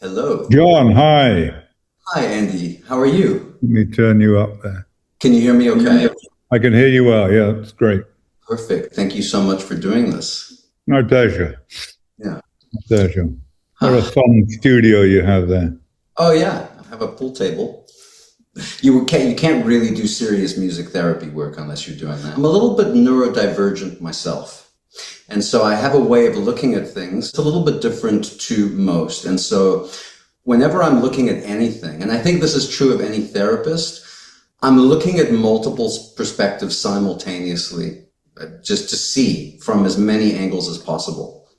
Hello. John, hi. Hi, Andy. How are you? Let me turn you up there. Can you hear me okay? I can hear you well. Yeah, that's great. Perfect. Thank you so much for doing this. My pleasure. Yeah. My pleasure. What a Huh. fun studio you have there. Oh, yeah. I have a pool table. You can't really do serious music therapy work unless you're doing that. I'm a little bit neurodivergent myself. And so I have a way of looking at things. It's a little bit different to most. And so whenever I'm looking at anything, and I think this is true of any therapist, I'm looking at multiple perspectives simultaneously, just to see from as many angles as possible.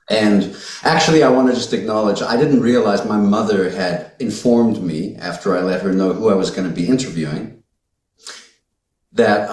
And actually, I want to just acknowledge, I didn't realize my mother had informed me after I let her know who I was going to be interviewing, that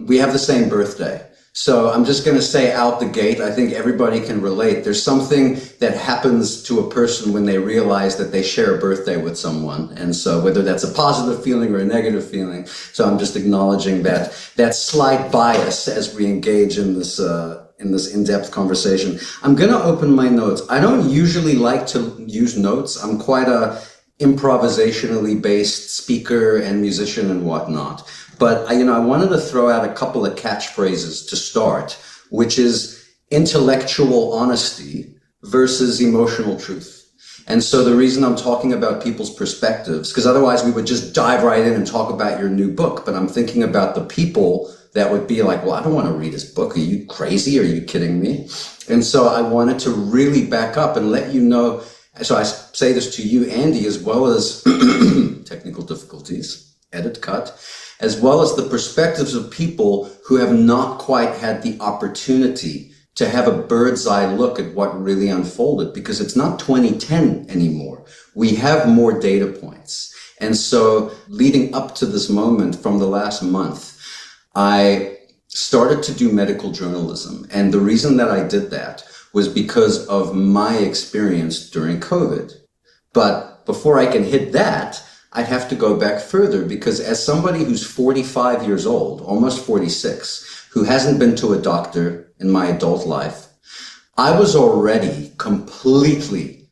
we have the same birthday. So I'm just going to say out the gate, I think everybody can relate. There's something that happens to a person when they realize that they share a birthday with someone. And so whether that's a positive feeling or a negative feeling. So I'm just acknowledging that slight bias as we engage in this in-depth conversation. I'm going to open my notes. I don't usually like to use notes. I'm quite a improvisationally based speaker and musician and whatnot. But I wanted to throw out a couple of catchphrases to start, which is intellectual honesty versus emotional truth. And so the reason I'm talking about people's perspectives, because otherwise we would just dive right in and talk about your new book. But I'm thinking about the people that would be like, well, I don't want to read his book. Are you crazy? Are you kidding me? And so I wanted to really back up and let you know. So I say this to you, Andy, as well as technical difficulties, edit, cut, as well as the perspectives of people who have not quite had the opportunity to have a bird's eye look at what really unfolded, because it's not 2010 anymore. We have more data points. And so leading up to this moment from the last month, I started to do medical journalism. And the reason that I did that was because of my experience during COVID. But before I can hit that, I'd have to go back further, because as somebody who's 45 years old, almost 46, who hasn't been to a doctor in my adult life, I was already completely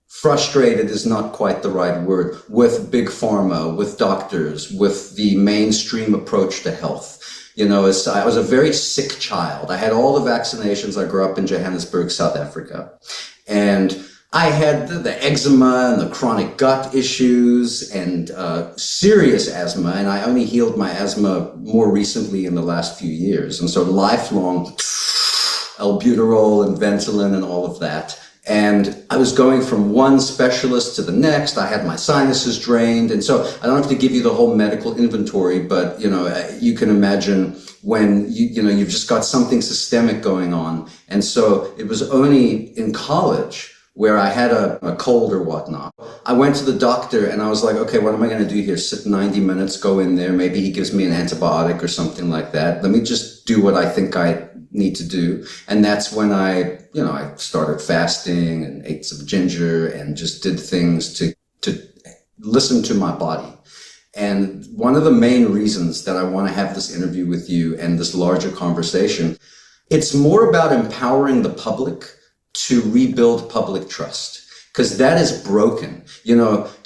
frustrated is not quite the right word, with big pharma, with doctors, with the mainstream approach to health. I was a very sick child. I had all the vaccinations. I grew up in Johannesburg, South Africa. And I had the eczema and the chronic gut issues and serious asthma, and I only healed my asthma more recently in the last few years. And so lifelong albuterol and Ventolin and all of that. And I was going from one specialist to the next. I had my sinuses drained. And so I don't have to give you the whole medical inventory, but, you can imagine when you've just got something systemic going on. And so it was only in college where I had a cold or whatnot. I went to the doctor and I was like, okay, what am I going to do here? Sit 90 minutes, go in there. Maybe he gives me an antibiotic or something like that. Let me just do what I think I need to do. And that's when I started fasting and ate some ginger and just did things to listen to my body. And one of the main reasons that I want to have this interview with you and this larger conversation, it's more about empowering the public to rebuild public trust, because that is broken.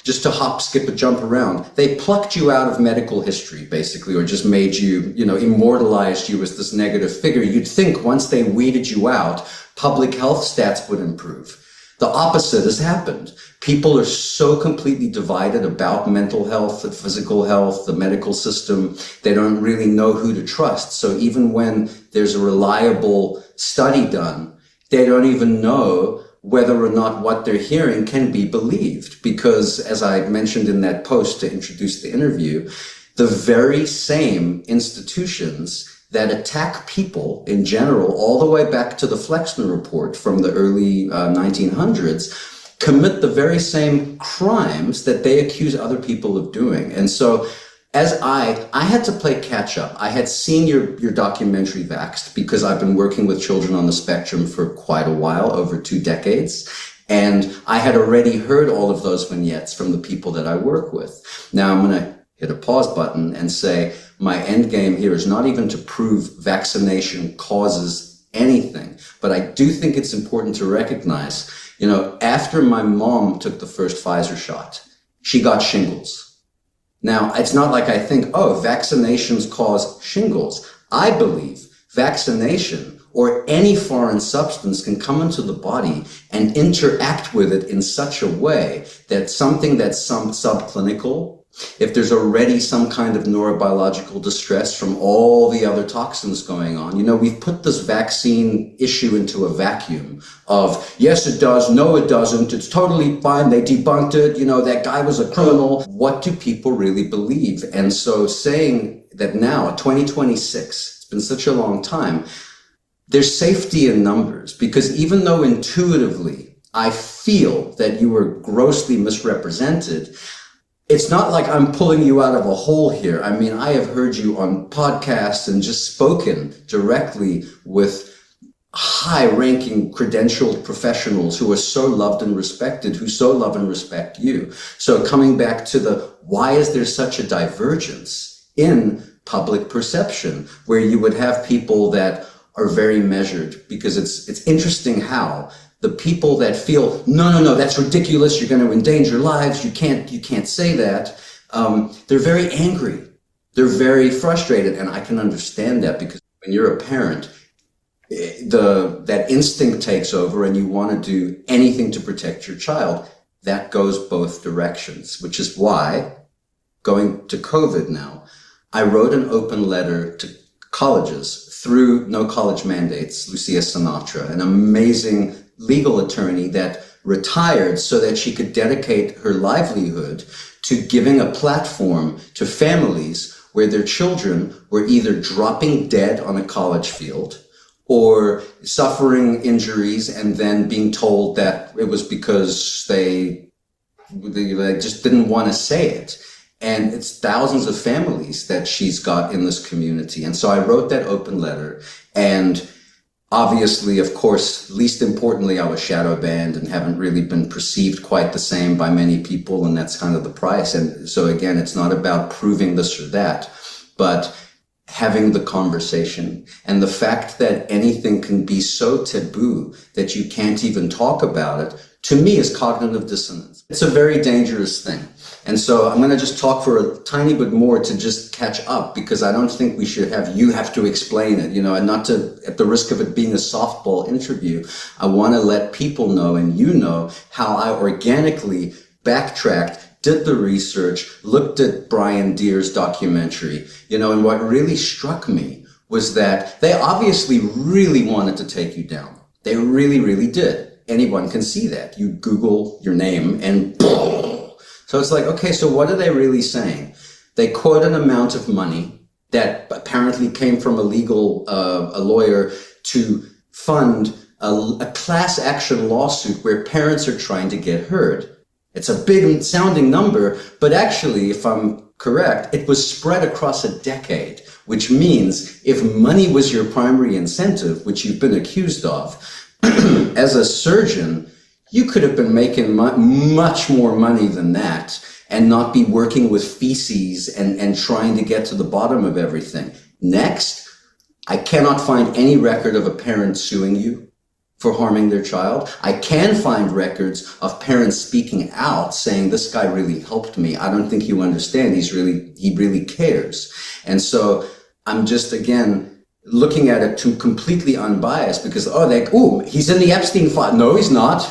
Just to hop, skip, and jump around. They plucked you out of medical history, basically, or just made you, immortalized you as this negative figure. You'd think once they weeded you out, public health stats would improve. The opposite has happened. People are so completely divided about mental health, and physical health, the medical system. They don't really know who to trust. So even when there's a reliable study done, they don't even know whether or not what they're hearing can be believed. Because as I mentioned in that post to introduce the interview, the very same institutions that attack people in general, all the way back to the Flexner Report from the early 1900s, commit the very same crimes that they accuse other people of doing. And so as I had to play catch up. I had seen your documentary Vaxxed, because I've been working with children on the spectrum for quite a while, over 2 decades. And I had already heard all of those vignettes from the people that I work with. Now I'm going to hit a pause button and say my end game here is not even to prove vaccination causes anything, but I do think it's important to recognize You know, after my mom took the first Pfizer shot, she got shingles. Now, it's not like I think, oh, vaccinations cause shingles. I believe vaccination or any foreign substance can come into the body and interact with it in such a way that something that's subclinical, if there's already some kind of neurobiological distress from all the other toxins going on, you know, we've put this vaccine issue into a vacuum of, yes, it does, no, it doesn't, it's totally fine, they debunked it, you know, that guy was a criminal. What do people really believe? And so saying that now, 2026, it's been such a long time, there's safety in numbers, because even though intuitively I feel that you were grossly misrepresented, it's not like I'm pulling you out of a hole here. I mean, I have heard you on podcasts and just spoken directly with high-ranking credentialed professionals who are so loved and respected, who so love and respect you. So coming back to why is there such a divergence in public perception where you would have people that are very measured? Because it's interesting how the people that feel, no, that's ridiculous, you're going to endanger lives, you can't say that, they're very angry, they're very frustrated, and I can understand that, because when you're a parent, that instinct takes over and you want to do anything to protect your child. That goes both directions, which is why, going to COVID now, I wrote an open letter to colleges through No College Mandates, Lucia Sinatra, an amazing legal attorney that retired so that she could dedicate her livelihood to giving a platform to families where their children were either dropping dead on a college field or suffering injuries and then being told that it was because they just didn't want to say it. And it's thousands of families that she's got in this community. And so I wrote that open letter, and obviously, of course, least importantly, I was shadow banned and haven't really been perceived quite the same by many people, and that's kind of the price. And so again, it's not about proving this or that, but having the conversation. And the fact that anything can be so taboo that you can't even talk about it, to me, is cognitive dissonance. It's a very dangerous thing. And so I'm going to just talk for a tiny bit more to just catch up, because I don't think we should you have to explain it, you know, and not to, at the risk of it being a softball interview, I want to let people know, and you know, how I organically backtracked, did the research, looked at Brian Deer's documentary, you know, and what really struck me was that they obviously really wanted to take you down. They really, really did. Anyone can see that. You Google your name and boom. So it's like, okay, so what are they really saying? They quote an amount of money that apparently came from a lawyer to fund a class action lawsuit where parents are trying to get heard. It's a big sounding number, but actually, if I'm correct, it was spread across a decade, which means if money was your primary incentive, which you've been accused of, as a surgeon, you could have been making much more money than that and not be working with feces and trying to get to the bottom of everything. Next, I cannot find any record of a parent suing you for harming their child. I can find records of parents speaking out saying, this guy really helped me. I don't think you understand. He really cares. And so I'm just, again, looking at it to completely unbiased, because, he's in the Epstein file. No, he's not.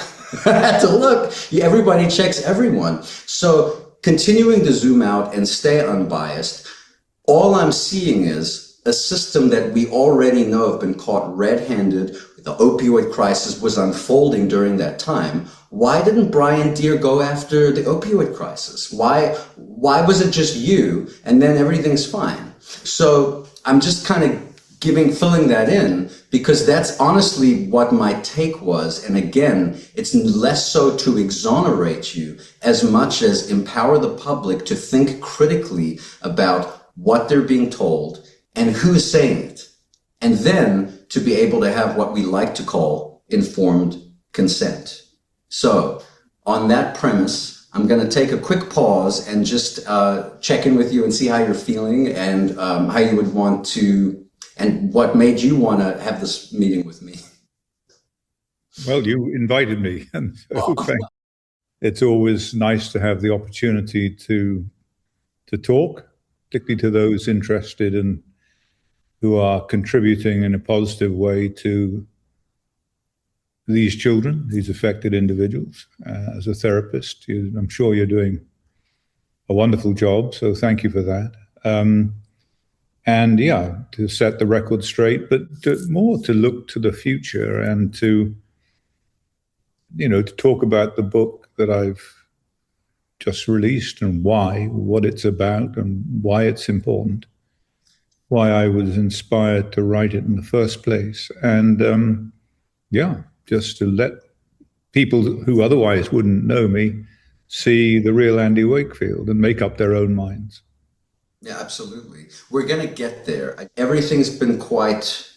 I had to look. Everybody checks everyone. So continuing to zoom out and stay unbiased, all I'm seeing is a system that we already know have been caught red-handed. The opioid crisis was unfolding during that time. Why didn't Brian Deer go after the opioid crisis? Why was it just you and then everything's fine? So I'm just kind of filling that in, because that's honestly what my take was. And again, it's less so to exonerate you as much as empower the public to think critically about what they're being told and who is saying it. And then to be able to have what we like to call informed consent. So on that premise, I'm going to take a quick pause and just check in with you and see how you're feeling, and how you would want to, and what made you want to have this meeting with me. Well, you invited me, and so Oh, it's always nice to have the opportunity to talk, particularly to those interested and who are contributing in a positive way to these children, these affected individuals. As a therapist, I'm sure you're doing a wonderful job, so thank you for that. And yeah, to set the record straight, but more to look to the future and to, to talk about the book that I've just released and why, what it's about, and why it's important, why I was inspired to write it in the first place. And yeah, just to let people who otherwise wouldn't know me see the real Andy Wakefield and make up their own minds. yeah, absolutely. We're going to get there. Everything's been quite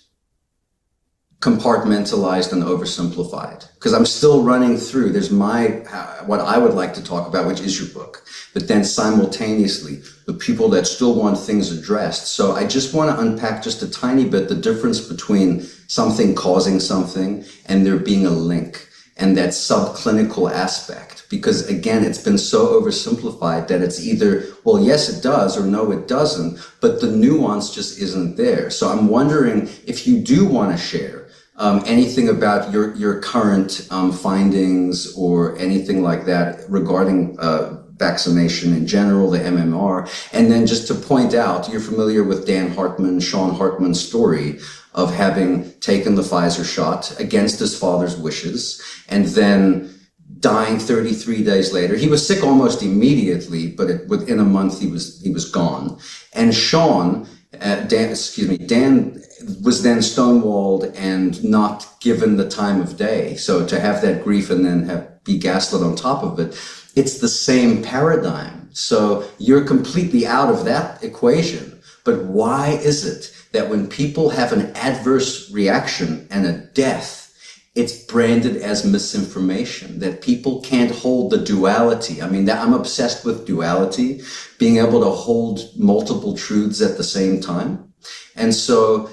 compartmentalized and oversimplified because I'm still running through. There's what I would like to talk about, which is your book, but then simultaneously the people that still want things addressed. So I just want to unpack just a tiny bit the difference between something causing something and there being a link and that subclinical aspect. Because again, it's been so oversimplified that it's either, well, yes, it does, or no, it doesn't, but the nuance just isn't there. So I'm wondering if you do want to share anything about your current findings or anything like that regarding vaccination in general, the MMR. And then just to point out, you're familiar with Sean Hartman's story of having taken the Pfizer shot against his father's wishes and then dying 33 days later. He was sick almost immediately, but within a month he was gone. And Dan was then stonewalled and not given the time of day. So to have that grief and then be gaslit on top of it, it's the same paradigm. So you're completely out of that equation. But why is it that when people have an adverse reaction and a death, it's branded as misinformation, that people can't hold the duality? I mean, I'm obsessed with duality, being able to hold multiple truths at the same time. And so,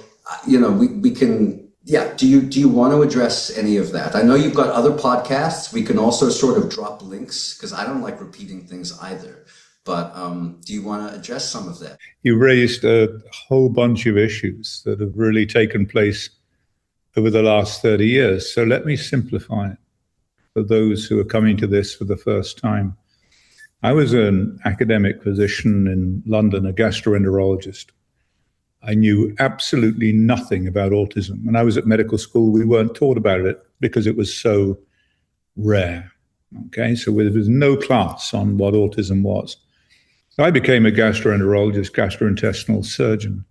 we can, yeah, do you want to address any of that? I know you've got other podcasts. We can also sort of drop links because I don't like repeating things either. But do you want to address some of that? You raised a whole bunch of issues that have really taken place over the last 30 years. So let me simplify it for those who are coming to this for the first time. I was an academic physician in London, a gastroenterologist. I knew absolutely nothing about autism. When I was at medical school, we weren't taught about it because it was so rare. Okay, so there was no class on what autism was. So I became a gastroenterologist, gastrointestinal surgeon.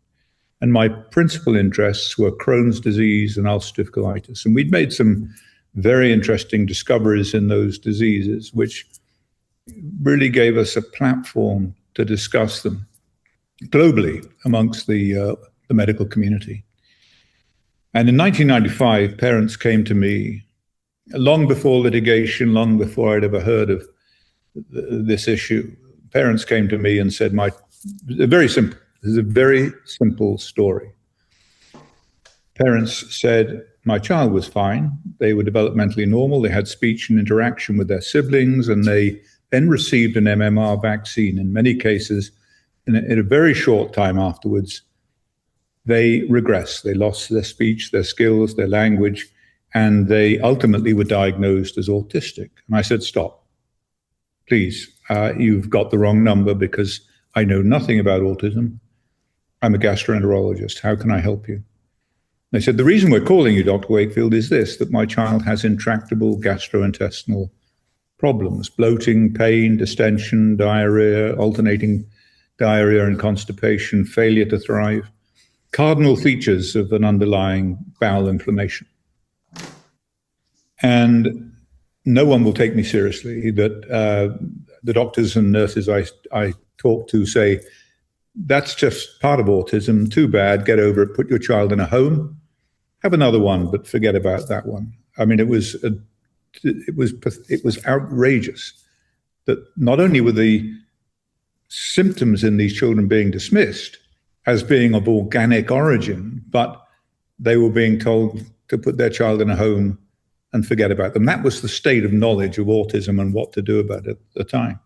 And my principal interests were Crohn's disease and ulcerative colitis. And we'd made some very interesting discoveries in those diseases, which really gave us a platform to discuss them globally amongst the medical community. And in 1995, parents came to me, long before litigation, long before I'd ever heard of this issue. Parents came to me and said, this is a very simple story. Parents said, my child was fine. They were developmentally normal. They had speech and interaction with their siblings, and they then received an MMR vaccine. In many cases, in a very short time afterwards, they regressed. They lost their speech, their skills, their language, and they ultimately were diagnosed as autistic. And I said, stop, please. You've got the wrong number because I know nothing about autism. I'm a gastroenterologist. How can I help you? They said, the reason we're calling you, Dr. Wakefield, is this, that my child has intractable gastrointestinal problems, bloating, pain, distension, diarrhea, alternating diarrhea and constipation, failure to thrive, cardinal features of an underlying bowel inflammation. And no one will take me seriously. That the doctors and nurses I talk to say, that's just part of autism, too bad, get over it, put your child in a home, have another one, but forget about that one. I mean, it was outrageous that not only were the symptoms in these children being dismissed as being of organic origin, but they were being told to put their child in a home and forget about them. That was the state of knowledge of autism and what to do about it at the time.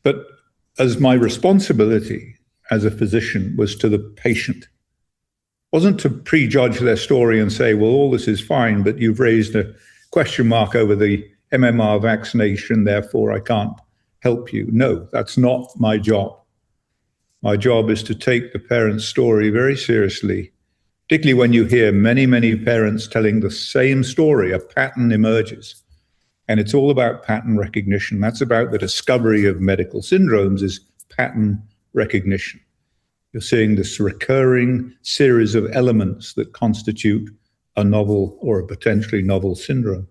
But as my responsibility as a physician was to the patient, wasn't to prejudge their story and say, well, all this is fine, but you've raised a question mark over the MMR vaccination, therefore I can't help you. No, that's not my job. My job is to take the parent's story very seriously, particularly when you hear many, many parents telling the same story. A pattern emerges, and it's all about pattern recognition. That's about the discovery of medical syndromes, is pattern recognition. You're seeing this recurring series of elements that constitute a novel or a potentially novel syndrome.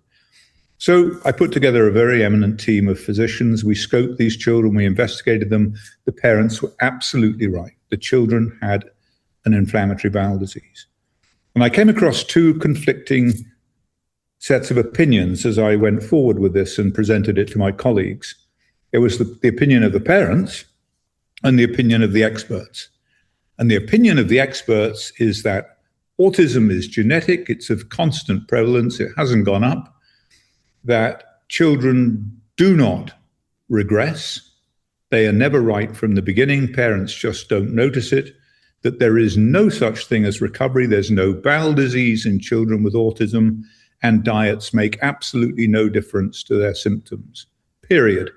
So I put together a very eminent team of physicians. We scoped these children, we investigated them. The parents were absolutely right. The children had an inflammatory bowel disease. And I came across two conflicting sets of opinions as I went forward with this and presented it to my colleagues. It was the opinion of the parents and the opinion of the experts. And the opinion of the experts is that autism is genetic, it's of constant prevalence, it hasn't gone up, that children do not regress, they are never right from the beginning, parents just don't notice it, that there is no such thing as recovery, there's no bowel disease in children with autism, and diets make absolutely no difference to their symptoms, period.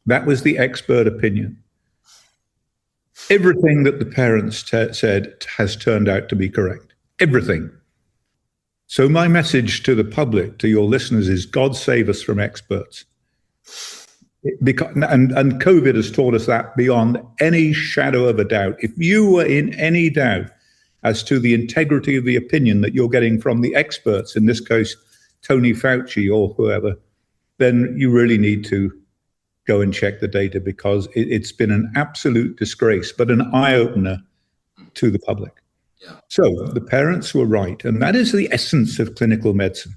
That was the expert opinion. Everything that the parents said has turned out to be correct. Everything. So my message to the public, to your listeners, is God save us from experts. And COVID has taught us that beyond any shadow of a doubt. If you were in any doubt as to the integrity of the opinion that you're getting from the experts, in this case, Tony Fauci or whoever, then you really need to go and check the data, because it's been an absolute disgrace, but an eye-opener to the public. Yeah. So the parents were right, and that is the essence of clinical medicine.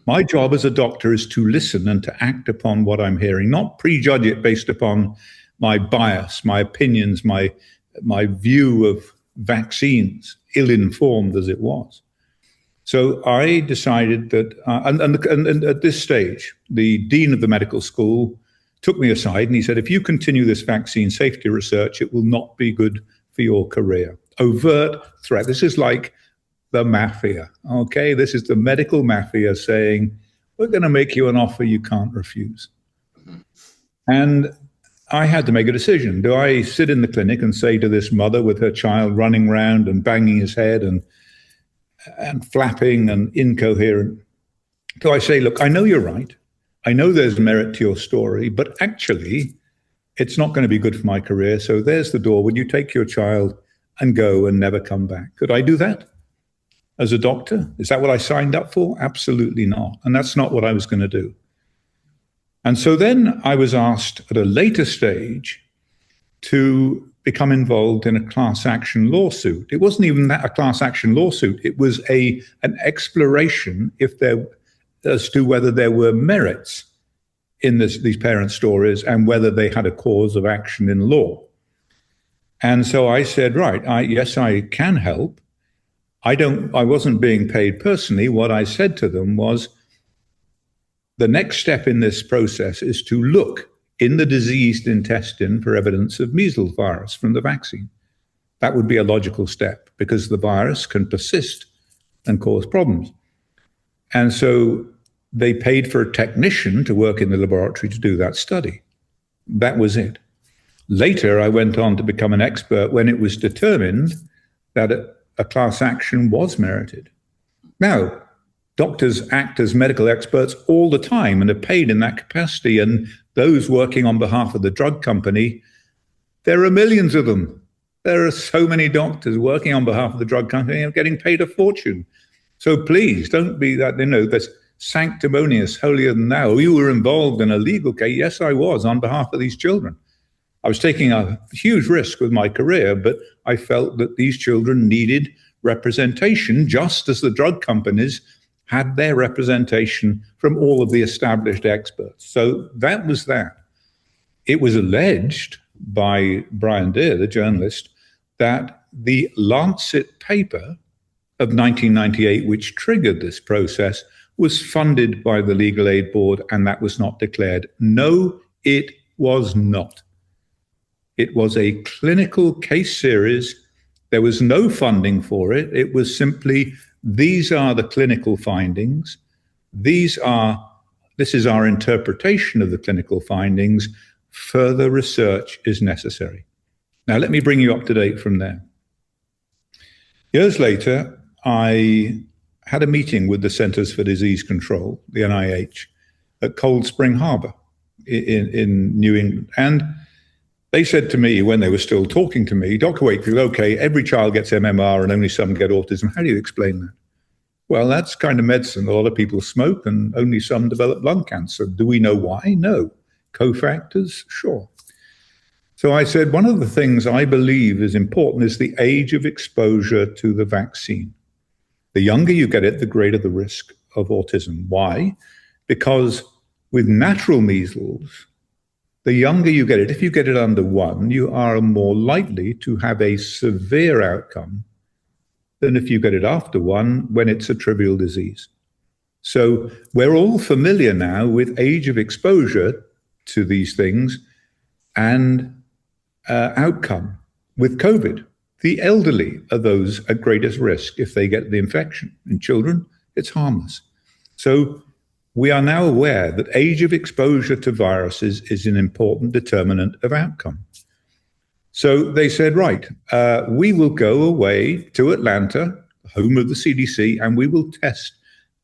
My job as a doctor is to listen and to act upon what I'm hearing, not prejudge it based upon my bias, my opinions, my view of vaccines, ill-informed as it was. So I decided that, and at this stage, the dean of the medical school took me aside and he said, if you continue this vaccine safety research, it will not be good for your career. Overt threat. This is like the mafia, okay? This is the medical mafia saying, we're going to make you an offer you can't refuse. And I had to make a decision. Do I sit in the clinic and say to this mother with her child running around and banging his head and flapping and incoherent, do I say, look, I know you're right. I know there's merit to your story, but actually, it's not going to be good for my career. So there's the door. Would you take your child and go and never come back? Could I do that as a doctor? Is that what I signed up for? Absolutely not. And that's not what I was going to do. And so then I was asked at a later stage to become involved in a class action lawsuit. It wasn't even that a class action lawsuit. It was an exploration as to whether there were merits in these parent stories and whether they had a cause of action in law. And so I said, right, yes, I can help. I wasn't being paid personally. What I said to them was, the next step in this process is to look in the diseased intestine for evidence of measles virus from the vaccine. That would be a logical step because the virus can persist and cause problems. And so they paid for a technician to work in the laboratory to do that study. That was it. Later, I went on to become an expert when it was determined that a class action was merited. Now, doctors act as medical experts all the time and are paid in that capacity. And those working on behalf of the drug company, there are millions of them. There are so many doctors working on behalf of the drug company and getting paid a fortune. So please don't be that, that's sanctimonious, holier than thou. You were involved in a legal case. Yes, I was, on behalf of these children. I was taking a huge risk with my career, but I felt that these children needed representation, just as the drug companies had their representation from all of the established experts. So that was that. It was alleged by Brian Deere, the journalist, that the Lancet paper of 1998, which triggered this process, was funded by the Legal Aid Board, and that was not declared. No, it was not. It was a clinical case series. There was no funding for it. It was simply, these are the clinical findings. This is our interpretation of the clinical findings. Further research is necessary. Now, let me bring you up to date from there. Years later, I had a meeting with the Centers for Disease Control, the NIH, at Cold Spring Harbor in New England. And they said to me, when they were still talking to me, Dr. Wakefield, okay, every child gets MMR and only some get autism. How do you explain that? Well, that's kind of medicine. A lot of people smoke and only some develop lung cancer. Do we know why? No. Cofactors? Sure. So I said, one of the things I believe is important is the age of exposure to the vaccine. The younger you get it, the greater the risk of autism. Why? Because with natural measles, the younger you get it, if you get it under 1, you are more likely to have a severe outcome than if you get it after 1 when it's a trivial disease. So we're all familiar now with age of exposure to these things and outcome. With COVID, the elderly are those at greatest risk if they get the infection. In children, it's harmless. So we are now aware that age of exposure to viruses is an important determinant of outcome. So they said, right, we will go away to Atlanta, home of the CDC, and we will test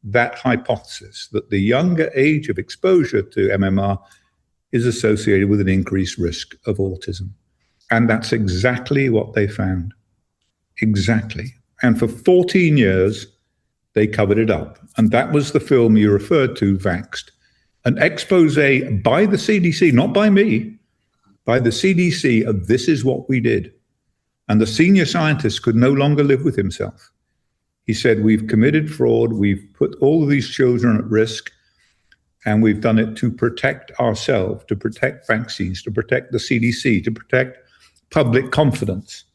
that hypothesis that the younger age of exposure to MMR is associated with an increased risk of autism. And that's exactly what they found. Exactly. And for 14 years, they covered it up. And that was the film you referred to, Vaxxed. An expose by the CDC, not by me, by the CDC of this is what we did. And the senior scientist could no longer live with himself. He said, we've committed fraud, we've put all of these children at risk, and we've done it to protect ourselves, to protect vaccines, to protect the CDC, to protect public confidence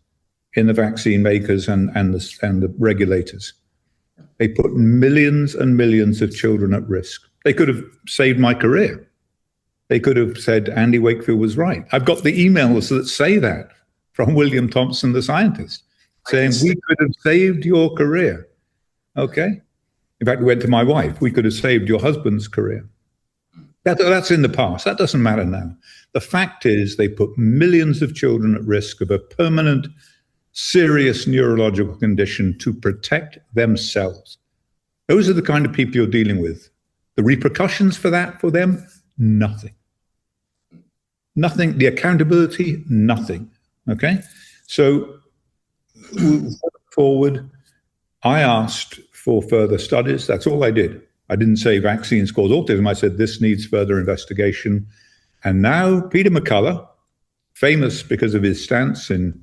in the vaccine makers and the regulators. They put millions and millions of children at risk. They could have saved my career. They could have said Andy Wakefield was right. I've got the emails that say that from William Thompson, the scientist, saying we could have saved your career. Okay? In fact, we went to my wife. We could have saved your husband's career. That's in the past. That doesn't matter now. The fact is they put millions of children at risk of a permanent, serious neurological condition to protect themselves. Those are the kind of people you're dealing with. The repercussions for that, for them, nothing. Nothing. The accountability, nothing. Okay? So forward, I asked for further studies. That's all I did. I didn't say vaccines cause autism. I said this needs further investigation. And now Peter McCullough, famous because of his stance in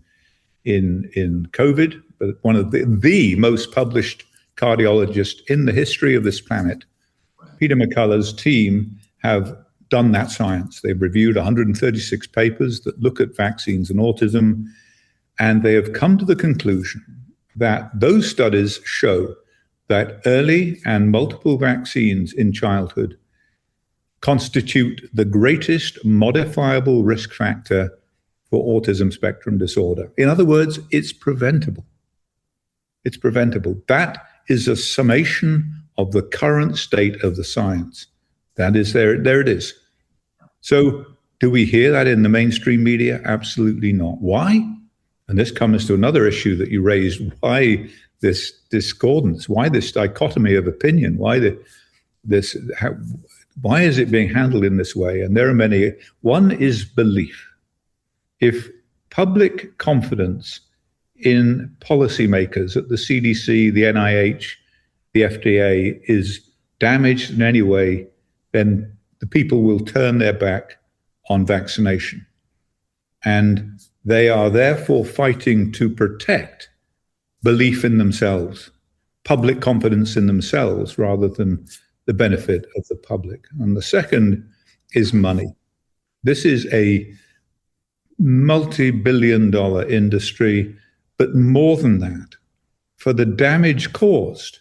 COVID, but one of the most published cardiologists in the history of this planet, Peter McCullough's team have done that science. They've reviewed 136 papers that look at vaccines and autism, and they have come to the conclusion that those studies show that early and multiple vaccines in childhood constitute the greatest modifiable risk factor for autism spectrum disorder. In other words, it's preventable. It's preventable. That is a summation of the current state of the science. That is there it is. So do we hear that in the mainstream media? Absolutely not. Why? And this comes to another issue that you raised. Why this discordance? Why this dichotomy of opinion? Why is it being handled in this way? And there are many. One is belief. If public confidence in policymakers at the CDC, the NIH, the FDA is damaged in any way, then the people will turn their back on vaccination. And they are therefore fighting to protect belief in themselves, public confidence in themselves, rather than the benefit of the public. And the second is money. This is a multi-billion-dollar industry, but more than that, for the damage caused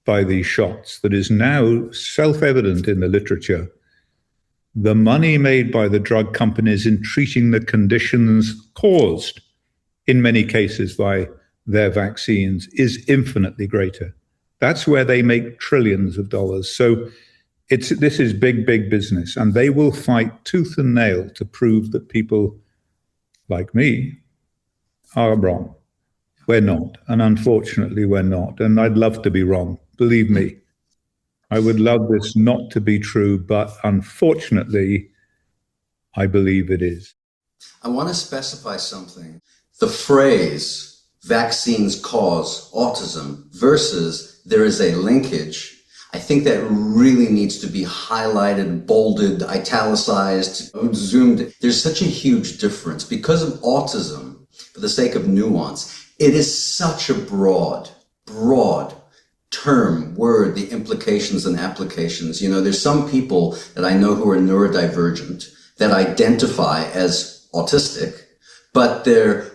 by these shots that is now self-evident in the literature. The money made by the drug companies in treating the conditions caused, in many cases, by their vaccines is infinitely greater. That's where they make trillions of dollars. So this is big, big business, and they will fight tooth and nail to prove that people like me are wrong. We're not, and unfortunately we're not, and I'd love to be wrong, believe me. I would love this not to be true, but unfortunately, I believe it is. I want to specify something. The phrase vaccines cause autism versus there is a linkage, I think that really needs to be highlighted, bolded, italicized, zoomed. There's such a huge difference because of autism, for the sake of nuance. It is such a broad term, word, the implications and applications. You know, there's some people that I know who are neurodivergent that identify as autistic, but they're,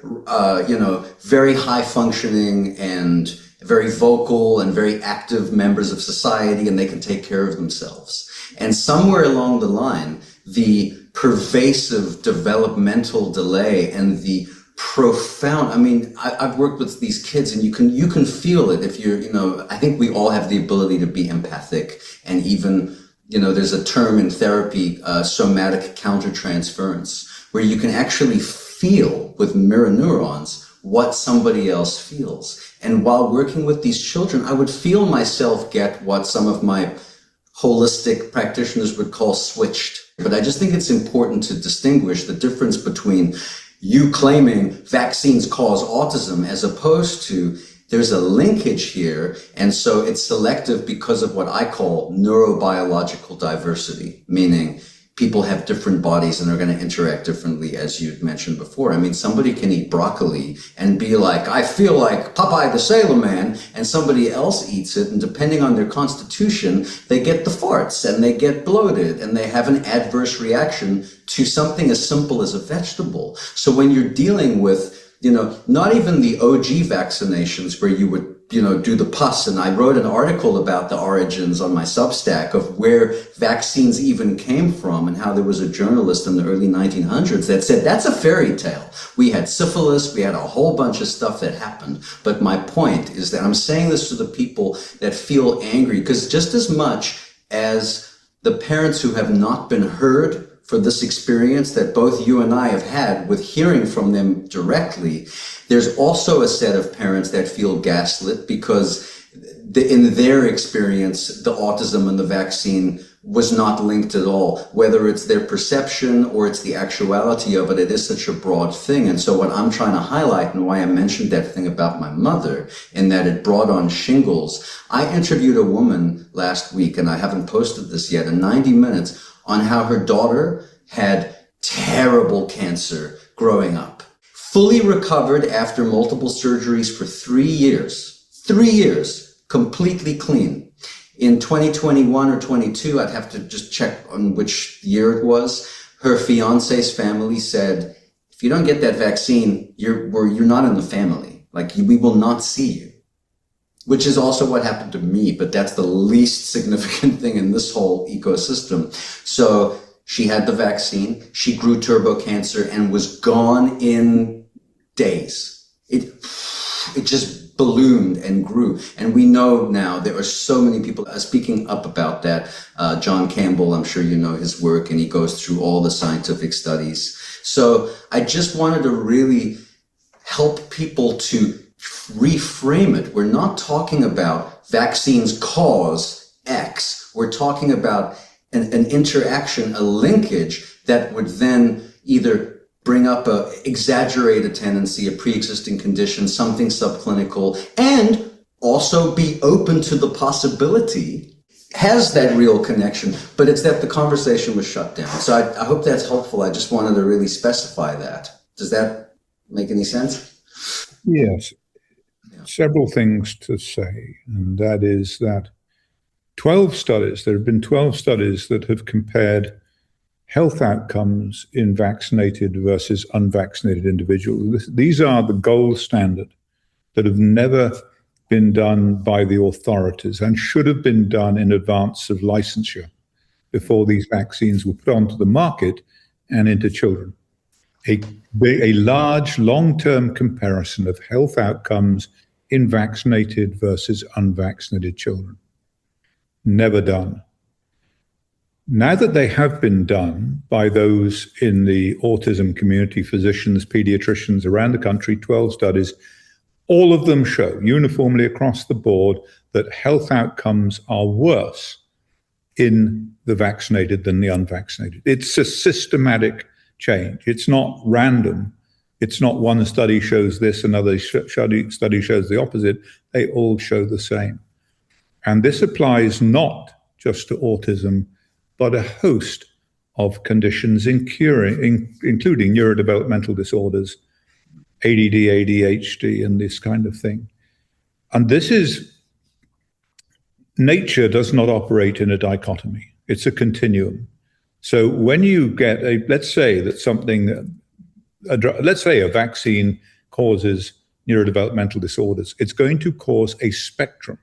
very high functioning and very vocal and very active members of society, and they can take care of themselves. And somewhere along the line, the pervasive developmental delay and the profound, I've worked with these kids, and you can feel it if you're, I think we all have the ability to be empathic, and even, there's a term in therapy, somatic countertransference, where you can actually feel with mirror neurons what somebody else feels. And while working with these children, I would feel myself get what some of my holistic practitioners would call switched. But I just think it's important to distinguish the difference between you claiming vaccines cause autism as opposed to there's a linkage here, and so it's selective because of what I call neurobiological diversity, meaning people have different bodies and are going to interact differently, as you mentioned before. I mean, somebody can eat broccoli and be like, I feel like Popeye the Sailor Man, and somebody else eats it, and depending on their constitution, they get the farts and they get bloated and they have an adverse reaction to something as simple as a vegetable. So when you're dealing with, not even the OG vaccinations where you would do the pus. And I wrote an article about the origins on my Substack of where vaccines even came from, and how there was a journalist in the early 1900s that said, that's a fairy tale. We had syphilis, we had a whole bunch of stuff that happened. But my point is that I'm saying this to the people that feel angry, because just as much as the parents who have not been heard for this experience that both you and I have had with hearing from them directly, there's also a set of parents that feel gaslit because in their experience, the autism and the vaccine was not linked at all. Whether it's their perception or it's the actuality of it, it is such a broad thing. And so what I'm trying to highlight, and why I mentioned that thing about my mother, in that it brought on shingles. I interviewed a woman last week, and I haven't posted this yet, in 90 minutes, on how her daughter had terrible cancer growing up. Fully recovered after multiple surgeries for 3 years. 3 years, completely clean. In 2021 or 22, I'd have to just check on which year it was, her fiance's family said, if you don't get that vaccine, you're not in the family. Like, we will not see you. Which is also what happened to me, but that's the least significant thing in this whole ecosystem. So she had the vaccine, she grew turbo cancer and was gone in days. It just ballooned and grew. And we know now there are so many people speaking up about that. John Campbell, I'm sure you know his work, and he goes through all the scientific studies. So I just wanted to really help people to reframe it. We're not talking about vaccines cause X. We're talking about an interaction, a linkage that would then either bring up a exaggerated tendency, a pre-existing condition, something subclinical, and also be open to the possibility has that real connection, but it's that the conversation was shut down. So I hope that's helpful. I just wanted to really specify that. Does that make any sense? Yes. Several things to say, and that is that there have been 12 studies that have compared health outcomes in vaccinated versus unvaccinated individuals. These are the gold standard that have never been done by the authorities and should have been done in advance of licensure before these vaccines were put onto the market and into children. A large long-term comparison of health outcomes in vaccinated versus unvaccinated children. Never done. Now that they have been done by those in the autism community, physicians, pediatricians around the country, 12 studies, all of them show uniformly across the board that health outcomes are worse in the vaccinated than the unvaccinated. It's a systematic change. It's not random. It's not one study shows this, another study shows the opposite. They all show the same. And this applies not just to autism, but a host of conditions including neurodevelopmental disorders, ADD, ADHD, and this kind of thing. And this is, nature does not operate in a dichotomy. It's a continuum. So when you get let's say a vaccine causes neurodevelopmental disorders, it's going to cause a spectrum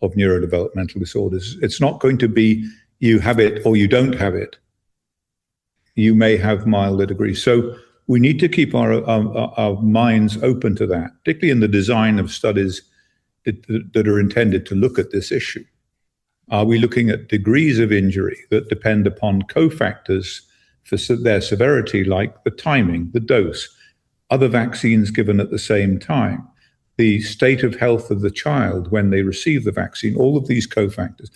of neurodevelopmental disorders. It's not going to be you have it or you don't have it. You may have milder degrees. So we need to keep our minds open to that, particularly in the design of studies that are intended to look at this issue. Are we looking at degrees of injury that depend upon cofactors for their severity, like the timing, the dose, other vaccines given at the same time, the state of health of the child when they receive the vaccine, all of these cofactors,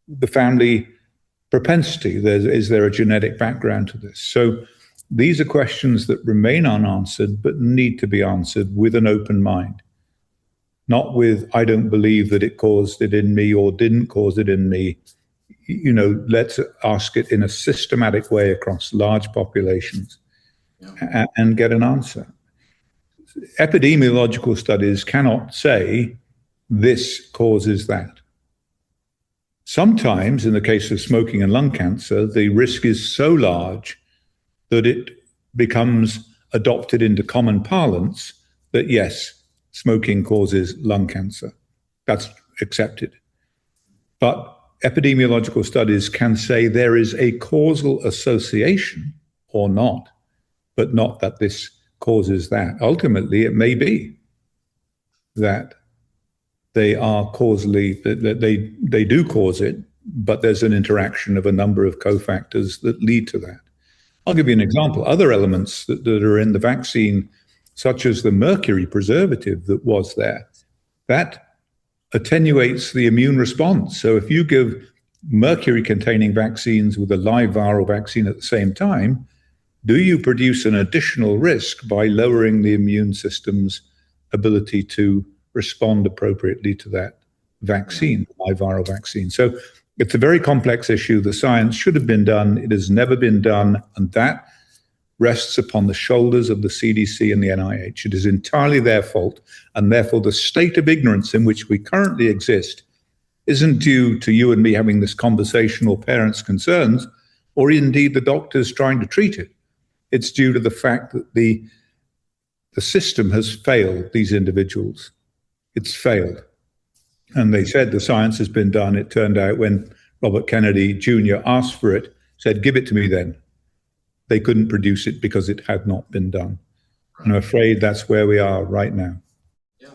the family propensity, is there a genetic background to this? So these are questions that remain unanswered, but need to be answered with an open mind. Not with, I don't believe that it caused it in me or didn't cause it in me. Let's ask it in a systematic way across large populations and get an answer. Epidemiological studies cannot say this causes that. Sometimes, in the case of smoking and lung cancer, the risk is so large that it becomes adopted into common parlance that, yes, smoking causes lung cancer. That's accepted. But epidemiological studies can say there is a causal association or not, but not that this causes that. Ultimately, it may be that they are causally, that they do cause it, but there's an interaction of a number of cofactors that lead to that. I'll give you an example. Other elements that are in the vaccine, such as the mercury preservative that was there, that attenuates the immune response. So if you give mercury-containing vaccines with a live viral vaccine at the same time, do you produce an additional risk by lowering the immune system's ability to respond appropriately to that vaccine, live viral vaccine? So it's a very complex issue. The science should have been done. It has never been done. And that rests upon the shoulders of the CDC and the NIH. It is entirely their fault. And therefore, the state of ignorance in which we currently exist isn't due to you and me having this conversation or parents' concerns, or indeed the doctors trying to treat it. It's due to the fact that the system has failed these individuals. It's failed. And they said the science has been done. It turned out when Robert Kennedy Jr. asked for it, said, give it to me then. They couldn't produce it because it had not been done. And I'm afraid that's where we are right now. Yeah.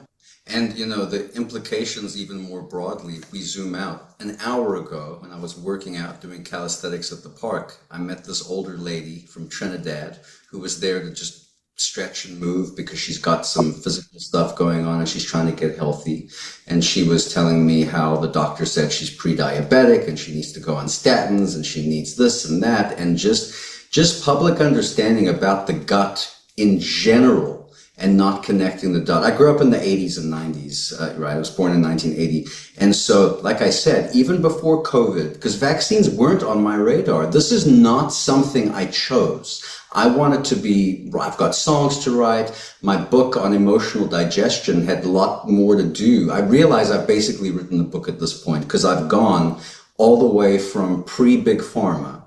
And, the implications even more broadly, if we zoom out, an hour ago when I was working out doing calisthenics at the park, I met this older lady from Trinidad who was there to just stretch and move because she's got some physical stuff going on and she's trying to get healthy. And she was telling me how the doctor said she's pre-diabetic and she needs to go on statins and she needs this and that, and just public understanding about the gut in general and not connecting the dot. I grew up in the 80s and 90s, right? I was born in 1980. And so, like I said, even before COVID, because vaccines weren't on my radar, this is not something I chose. I wanted to be, I've got songs to write. My book on emotional digestion had a lot more to do. I realize I've basically written the book at this point because I've gone all the way from pre-Big Pharma,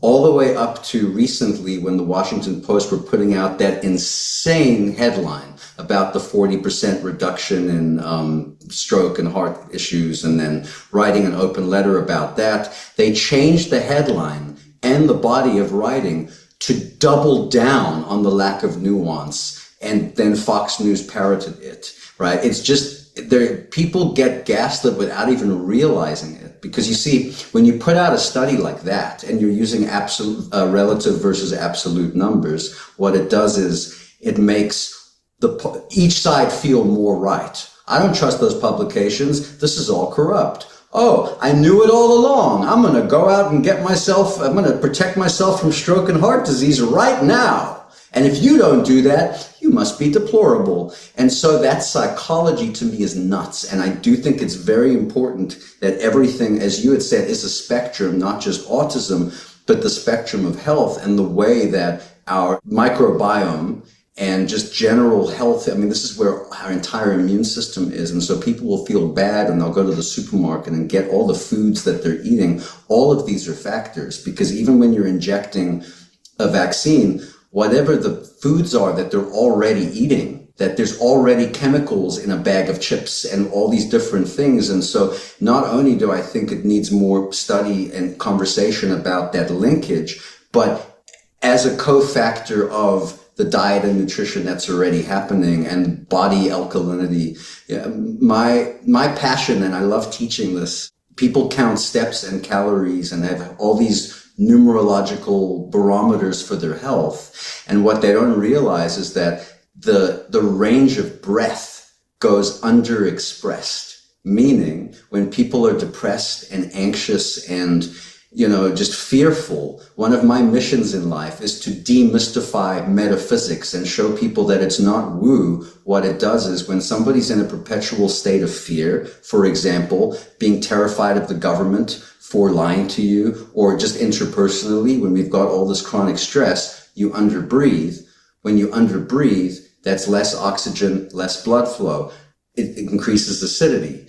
all the way up to recently when the Washington Post were putting out that insane headline about the 40% reduction in stroke and heart issues, and then writing an open letter about that. They changed the headline and the body of writing to double down on the lack of nuance, and then Fox News parroted it, right? It's just, people get gaslit without even realizing it. Because you see, when you put out a study like that and you're using absolute, relative versus absolute numbers, what it does is it makes each side feel more right. I don't trust those publications. This is all corrupt. Oh, I knew it all along. I'm going to go out and I'm going to protect myself from stroke and heart disease right now. And if you don't do that, you must be deplorable. And so that psychology to me is nuts. And I do think it's very important that everything, as you had said, is a spectrum, not just autism, but the spectrum of health, and the way that our microbiome and just general health, I mean, this is where our entire immune system is. And so people will feel bad and they'll go to the supermarket and get all the foods that they're eating. All of these are factors, because even when you're injecting a vaccine, whatever the foods are that they're already eating, that there's already chemicals in a bag of chips and all these different things. And so not only do I think it needs more study and conversation about that linkage, but as a cofactor of the diet and nutrition that's already happening and body alkalinity. Yeah, my passion, and I love teaching this, people count steps and calories and have all these numerological barometers for their health. And what they don't realize is that the range of breath goes underexpressed, meaning when people are depressed and anxious and just fearful, one of my missions in life is to demystify metaphysics and show people that it's not woo. What it does is when somebody's in a perpetual state of fear, for example, being terrified of the government for lying to you, or just interpersonally, when we've got all this chronic stress, you underbreathe. When you underbreathe, that's less oxygen, less blood flow. It increases acidity.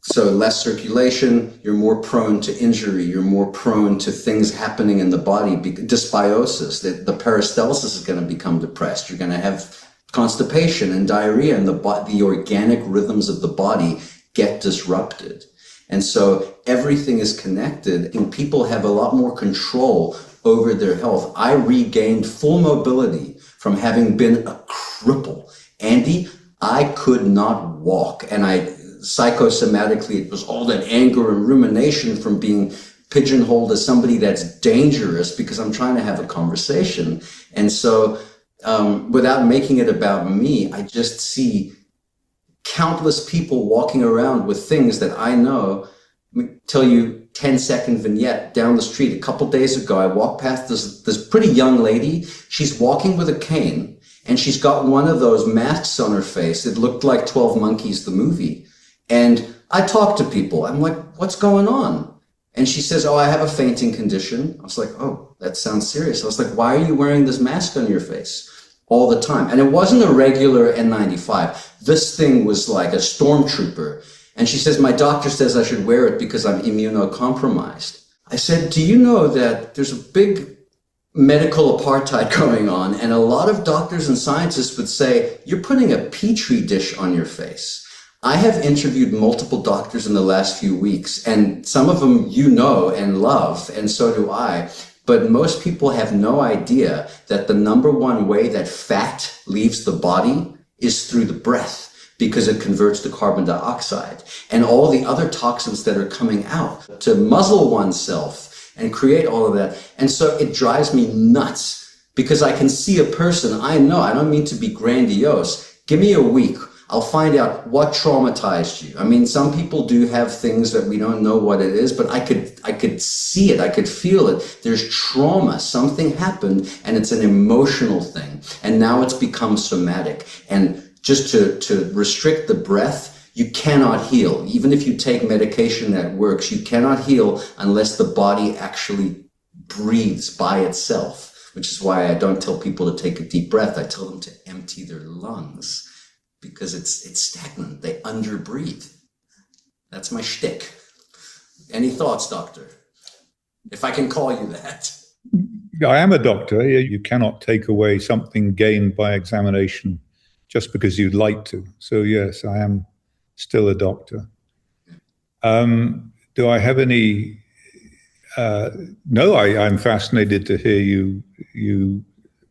So less circulation, you're more prone to injury, you're more prone to things happening in the body, dysbiosis, the peristalsis is going to become depressed. You're going to have constipation and diarrhea, and the organic rhythms of the body get disrupted. And so everything is connected, and people have a lot more control over their health. I regained full mobility from having been a cripple. Andy, I could not walk, and psychosomatically, it was all that anger and rumination from being pigeonholed as somebody that's dangerous because I'm trying to have a conversation. And so without making it about me, I just see countless people walking around with things that I know. Let me tell you, 10-second vignette down the street. A couple days ago, I walked past this pretty young lady. She's walking with a cane, and she's got one of those masks on her face. It looked like 12 Monkeys, the movie. And I talk to people. I'm like, what's going on? And she says, oh, I have a fainting condition. I was like, oh, that sounds serious. I was like, why are you wearing this mask on your face all the time? And it wasn't a regular N95. This thing was like a stormtrooper. And she says, my doctor says I should wear it because I'm immunocompromised. I said, do you know that there's a big medical apartheid going on? And a lot of doctors and scientists would say, you're putting a petri dish on your face. I have interviewed multiple doctors in the last few weeks, and some of them you know and love, and so do I. But most people have no idea that the number one way that fat leaves the body is through the breath, because it converts to carbon dioxide and all the other toxins that are coming out to muzzle oneself and create all of that. And so it drives me nuts because I can see a person I know. I don't mean to be grandiose. Give me a week. I'll find out what traumatized you. I mean, some people do have things that we don't know what it is, but I could see it. I could feel it. There's trauma. Something happened, and it's an emotional thing. And now it's become somatic. And just to restrict the breath, you cannot heal. Even if you take medication that works, you cannot heal unless the body actually breathes by itself, which is why I don't tell people to take a deep breath. I tell them to empty their lungs, because it's stagnant. They underbreathe. That's my shtick. Any thoughts, doctor? if I can call you that. I am a doctor. You cannot take away something gained by examination just because you'd like to. So yes, I am still a doctor. Do I have any? No, I'm fascinated to hear you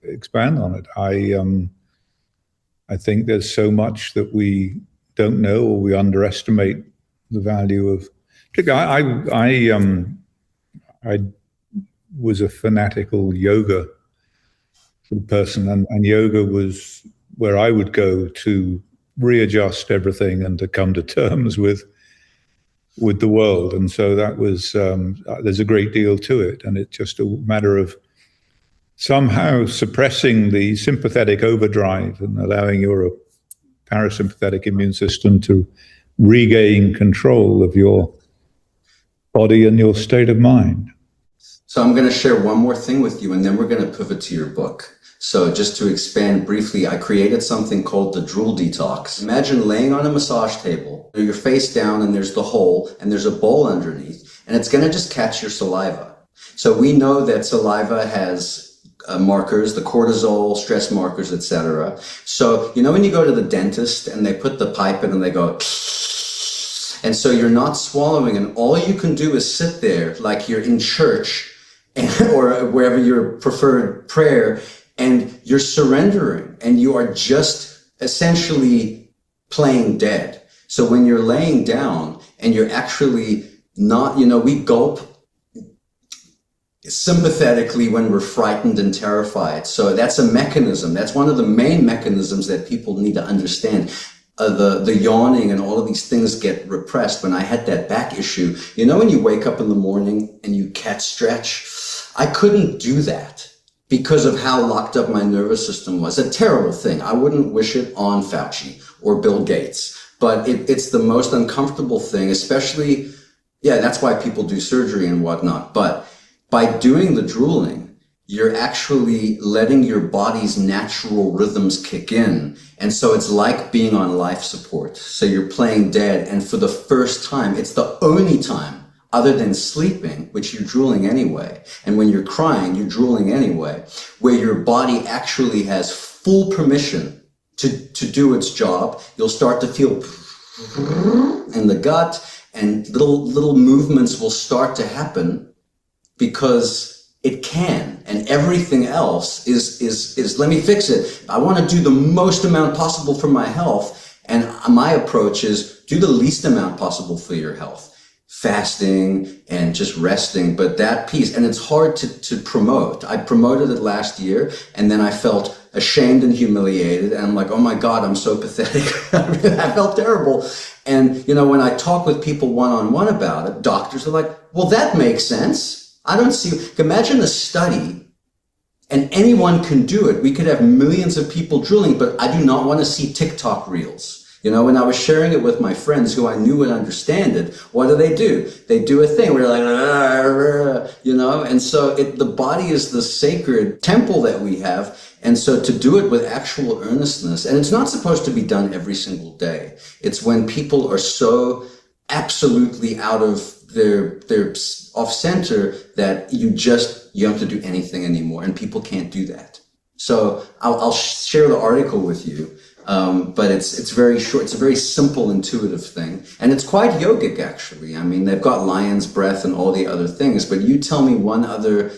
expand on it. I think there's so much that we don't know, or we underestimate the value of. I was a fanatical yoga person, and yoga was where I would go to readjust everything and to come to terms with the world. And so that was, there's a great deal to it. And it's just a matter of somehow suppressing the sympathetic overdrive and allowing your parasympathetic immune system to regain control of your body and your state of mind. So I'm going to share one more thing with you, and then we're going to pivot to your book. So just to expand briefly, I created something called the drool detox. Imagine laying on a massage table, you're face down and there's the hole and there's a bowl underneath, and it's going to just catch your saliva. So we know that saliva has markers, the cortisol, stress markers, etc. So, you know, when you go to the dentist and they put the pipe in and they go, and so you're not swallowing, and all you can do is sit there like you're in church or wherever your preferred prayer, and you're surrendering, and you are just essentially playing dead. So when you're laying down and you're actually not, you know, we gulp sympathetically when we're frightened and terrified. So that's a mechanism. That's one of the main mechanisms that people need to understand. The yawning and all of these things get repressed. When I had that back issue, you know, when you wake up in the morning and you cat stretch, I couldn't do that because of how locked up my nervous system was. A terrible thing. I wouldn't wish it on Fauci or Bill Gates, but it's the most uncomfortable thing, especially, yeah, that's why people do surgery and whatnot. But by doing the drooling, you're actually letting your body's natural rhythms kick in. And so it's like being on life support. So you're playing dead. And for the first time, it's the only time other than sleeping, which you're drooling anyway. And when you're crying, you're drooling anyway, where your body actually has full permission to do its job. You'll start to feel in the gut, and little movements will start to happen because it can, and everything else is let me fix it. I want to do the most amount possible for my health, and my approach is do the least amount possible for your health. Fasting and just resting, but that piece, and it's hard to promote. I promoted it last year, and then I felt ashamed and humiliated, and I'm like, oh my God, I'm so pathetic. I felt terrible. And, you know, when I talk with people one-on-one about it, doctors are like, well, that makes sense. I don't see, imagine a study, and anyone can do it. We could have millions of people drilling, but I do not want to see TikTok reels. You know, when I was sharing it with my friends who I knew would understand it, what do? They do a thing where they're like, you know, and so the body is the sacred temple that we have. And so to do it with actual earnestness, and it's not supposed to be done every single day. It's when people are so absolutely out of their off center that you don't have to do anything anymore, and people can't do that. So I'll share the article with you. But it's very short. It's a very simple, intuitive thing. And it's quite yogic, actually. I mean, they've got lion's breath and all the other things, but you tell me one other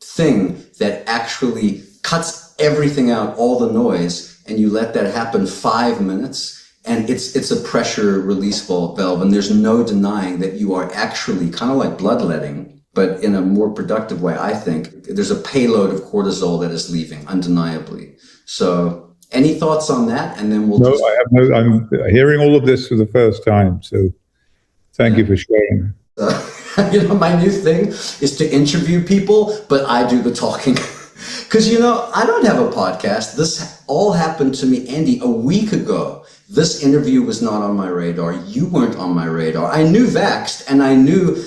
thing that actually cuts everything out, all the noise, and you let that happen 5 minutes, and it's a pressure release valve, and there's no denying that you are actually kind of like bloodletting, but in a more productive way, I think. There's a payload of cortisol that is leaving, undeniably. So any thoughts on that? And then we'll I'm hearing all of this for the first time, so thank you for sharing. You know, my new thing is to interview people, but I do the talking. Because, you know, I don't have a podcast. This all happened to me, Andy, a week ago. This interview was not on my radar. You weren't on my radar. I knew Vaxxed, and I knew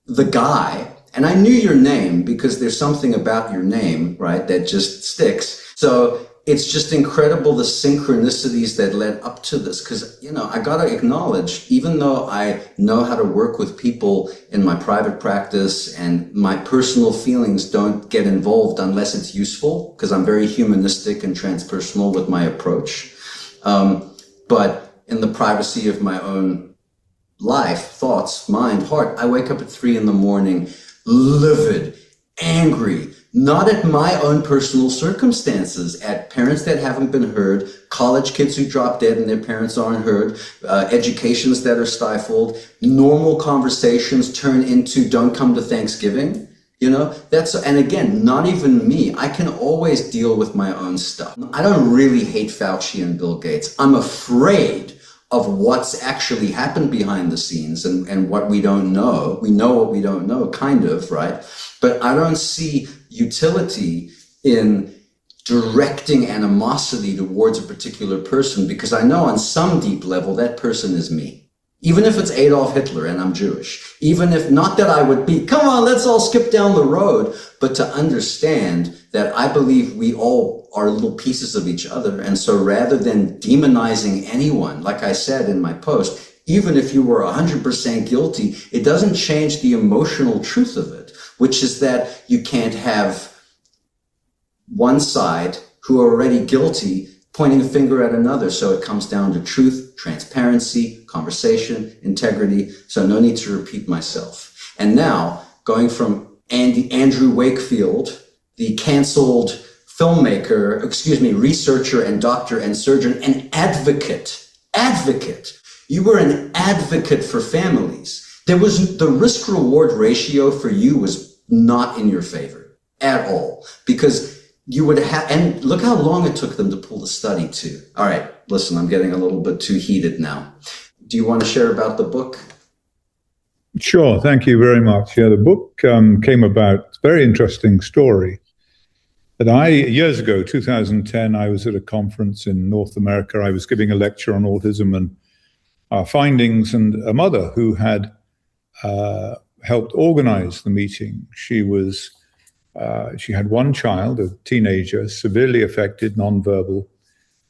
the guy, and I knew your name because there's something about your name, right, that just sticks. So it's just incredible the synchronicities that led up to this. Because, I got to acknowledge, even though I know how to work with people in my private practice and my personal feelings don't get involved unless it's useful, because I'm very humanistic and transpersonal with my approach. But in the privacy of my own life, thoughts, mind, heart, I wake up at 3 a.m, livid, angry, not at my own personal circumstances, at parents that haven't been heard, college kids who drop dead and their parents aren't heard, educations that are stifled, normal conversations turn into don't come to Thanksgiving. And again, not even me. I can always deal with my own stuff. I don't really hate Fauci and Bill Gates. I'm afraid of what's actually happened behind the scenes and what we don't know. We know what we don't know, kind of, right? But I don't see utility in directing animosity towards a particular person, because I know on some deep level that person is me. Even if it's Adolf Hitler and I'm Jewish, even if not that I would be, come on, let's all skip down the road, but to understand that I believe we all are little pieces of each other. And so rather than demonizing anyone, like I said in my post, even if you were 100% guilty, it doesn't change the emotional truth of it, which is that you can't have one side who are already guilty pointing a finger at another. So it comes down to truth, transparency, conversation, integrity. So no need to repeat myself. And now going from Andrew Wakefield, the canceled filmmaker, researcher and doctor and surgeon and advocate. You were an advocate for families. The risk reward ratio for you was not in your favor at all, because you would have, and look how long it took them to pull the study too. All right, listen, I'm getting a little bit too heated now. Do you want to share about the book? Sure, thank you very much. Yeah, the book came about, it's a very interesting story. That years ago, 2010, I was at a conference in North America. I was giving a lecture on autism and our findings, and a mother who had helped organize the meeting. She had one child, a teenager, severely affected, nonverbal,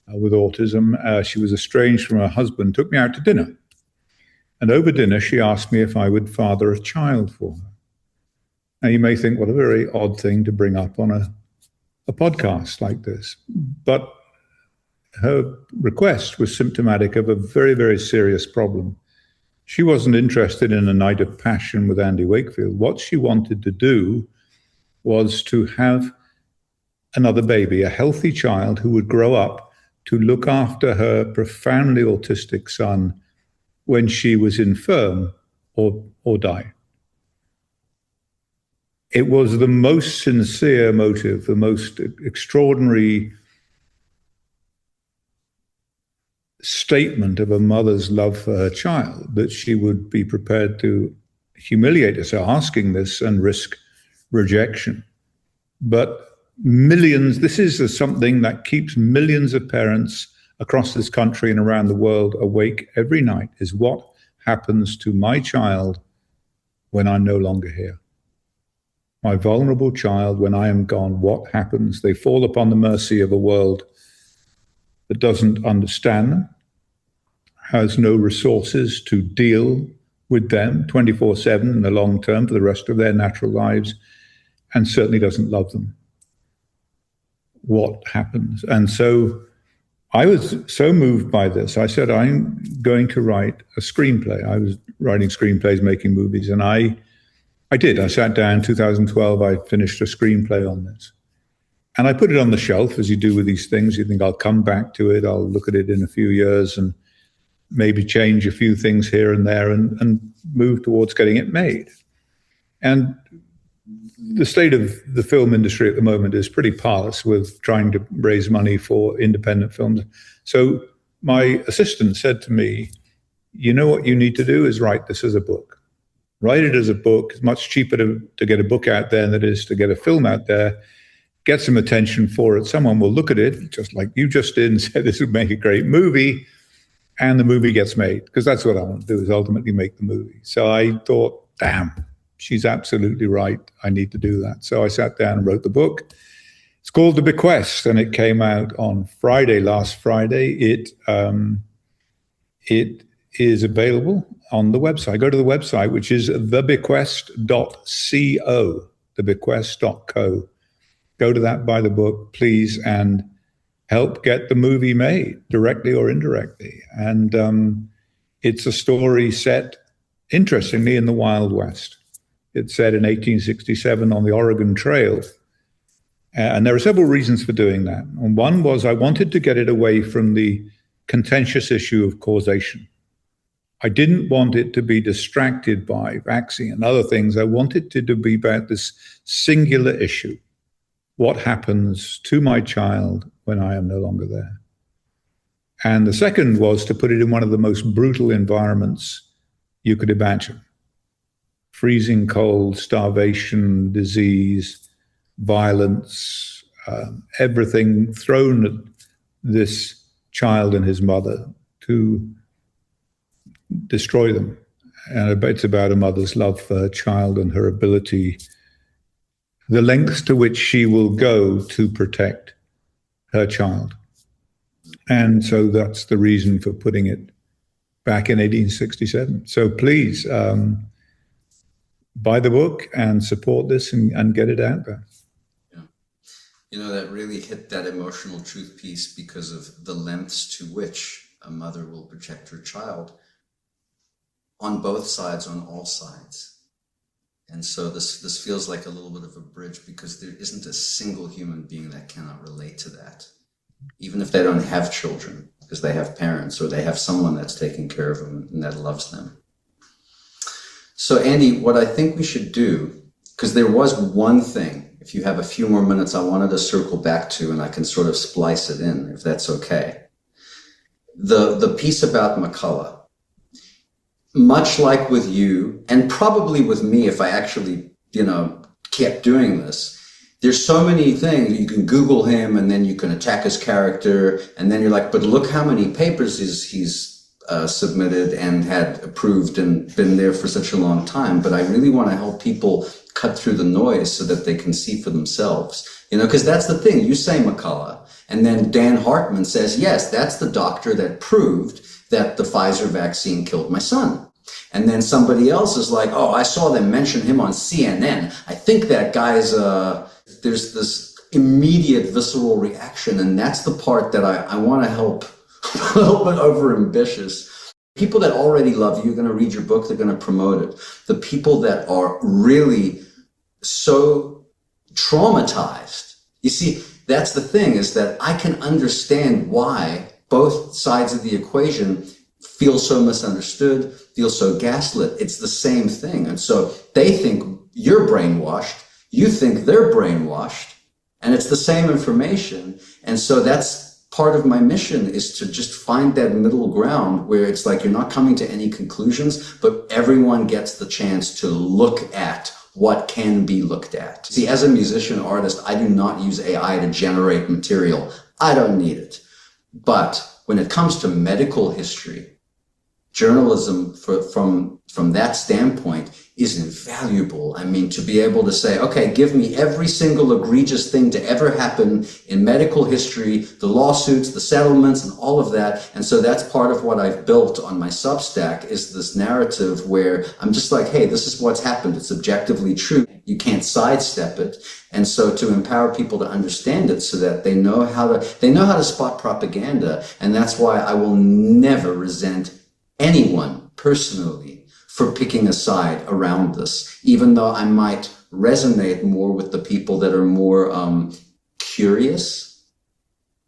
with autism. She was estranged from her husband, took me out to dinner. And over dinner, she asked me if I would father a child for her. Now, you may think, what a very odd thing to bring up on a podcast like this. But her request was symptomatic of a very, very serious problem. She wasn't interested in a night of passion with Andy Wakefield. What she wanted to do was to have another baby, a healthy child who would grow up to look after her profoundly autistic son when she was infirm or die. It was the most sincere motive, the most extraordinary statement of a mother's love for her child, that she would be prepared to humiliate herself asking this and risk rejection. But millions, this is something that keeps millions of parents across this country and around the world awake every night, is what happens to my child when I'm no longer here. My vulnerable child, when I am gone, what happens? They fall upon the mercy of a world that doesn't understand them, has no resources to deal with them 24/7 in the long term for the rest of their natural lives, and certainly doesn't love them. What happens? And so I was so moved by this. I said, I'm going to write a screenplay. I was writing screenplays, making movies, and I did. I sat down in 2012, I finished a screenplay on this. And I put it on the shelf, as you do with these things. You think, I'll come back to it, I'll look at it in a few years and maybe change a few things here and there and move towards getting it made. And the state of the film industry at the moment is pretty parlous with trying to raise money for independent films. So my assistant said to me, you know what you need to do is write this as a book. Write it as a book. It's much cheaper to get a book out there than it is to get a film out there. Get some attention for it. Someone will look at it, just like you just did, and say, this would make a great movie. And the movie gets made, because that's what I want to do, is ultimately make the movie. So I thought, damn, she's absolutely right. I need to do that. So I sat down and wrote the book. It's called The Bequest, and it came out on Friday, last Friday. It is available on the website. Go to the website, which is thebequest.co, thebequest.co. Go to that, buy the book, please, and help get the movie made, directly or indirectly. And it's a story set, interestingly, in the Wild West. It's set in 1867 on the Oregon Trail. And there are several reasons for doing that. And one was I wanted to get it away from the contentious issue of causation. I didn't want it to be distracted by vaccine and other things. I wanted it to be about this singular issue. What happens to my child when I am no longer there? And the second was to put it in one of the most brutal environments you could imagine. Freezing cold, starvation, disease, violence, everything thrown at this child and his mother to destroy them. And it's about a mother's love for her child and her ability, the lengths to which she will go to protect her child. And so that's the reason for putting it back in 1867. So please buy the book and support this and get it out there. Yeah. You know, that really hit that emotional truth piece because of the lengths to which a mother will protect her child on both sides, on all sides. And so this feels like a little bit of a bridge because there isn't a single human being that cannot relate to that. Even if they don't have children, because they have parents or they have someone that's taking care of them and that loves them. So Andy, what I think we should do, because there was one thing, if you have a few more minutes, I wanted to circle back to, and I can sort of splice it in, if that's okay. The piece about McCullough. Much like with you, and probably with me, if I actually, kept doing this, there's so many things. You can Google him and then you can attack his character. And then you're like, but look how many papers he's submitted and had approved and been there for such a long time. But I really want to help people cut through the noise so that they can see for themselves, because that's the thing. You say McCullough, and then Dan Hartman says, yes, that's the doctor that proved that the Pfizer vaccine killed my son. And then somebody else is like, oh, I saw them mention him on CNN. I think that guy's, there's this immediate visceral reaction. And that's the part that I want to help a little bit over ambitious. People that already love you are going to read your book. They're going to promote it. The people that are really so traumatized. You see, that's the thing, is that I can understand why both sides of the equation feel so misunderstood, feel so gaslit. It's the same thing. And so they think you're brainwashed, you think they're brainwashed, and it's the same information. And so that's part of my mission, is to just find that middle ground where it's like you're not coming to any conclusions, but everyone gets the chance to look at what can be looked at. See, as a musician artist, I do not use AI to generate material. I don't need it. But when it comes to medical history, journalism from that standpoint is invaluable. I mean, to be able to say, okay, give me every single egregious thing to ever happen in medical history, the lawsuits, the settlements, and all of that. And so that's part of what I've built on my Substack, is this narrative where I'm just like, hey, this is what's happened. It's objectively true. You can't sidestep it. And so to empower people to understand it so that they know how to spot propaganda. And that's why I will never resent anyone personally for picking a side around this, even though I might resonate more with the people that are more curious,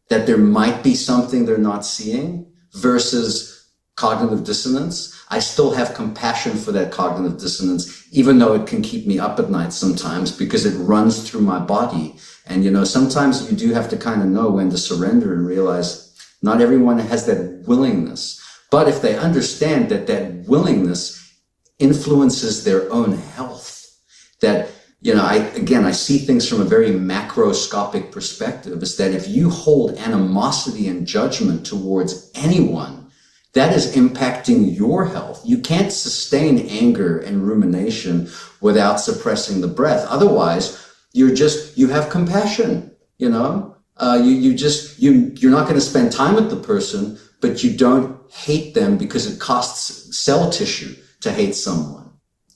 that there might be something they're not seeing, versus cognitive dissonance. I still have compassion for that cognitive dissonance, even though it can keep me up at night sometimes because it runs through my body. And, sometimes you do have to kind of know when to surrender and realize not everyone has that willingness. But if they understand that that willingness influences their own health, that, I see things from a very macroscopic perspective, is that if you hold animosity and judgment towards anyone, that is impacting your health. You can't sustain anger and rumination without suppressing the breath. Otherwise, you have compassion. You know, you're not going to spend time with the person, but you don't hate them because it costs cell tissue to hate someone.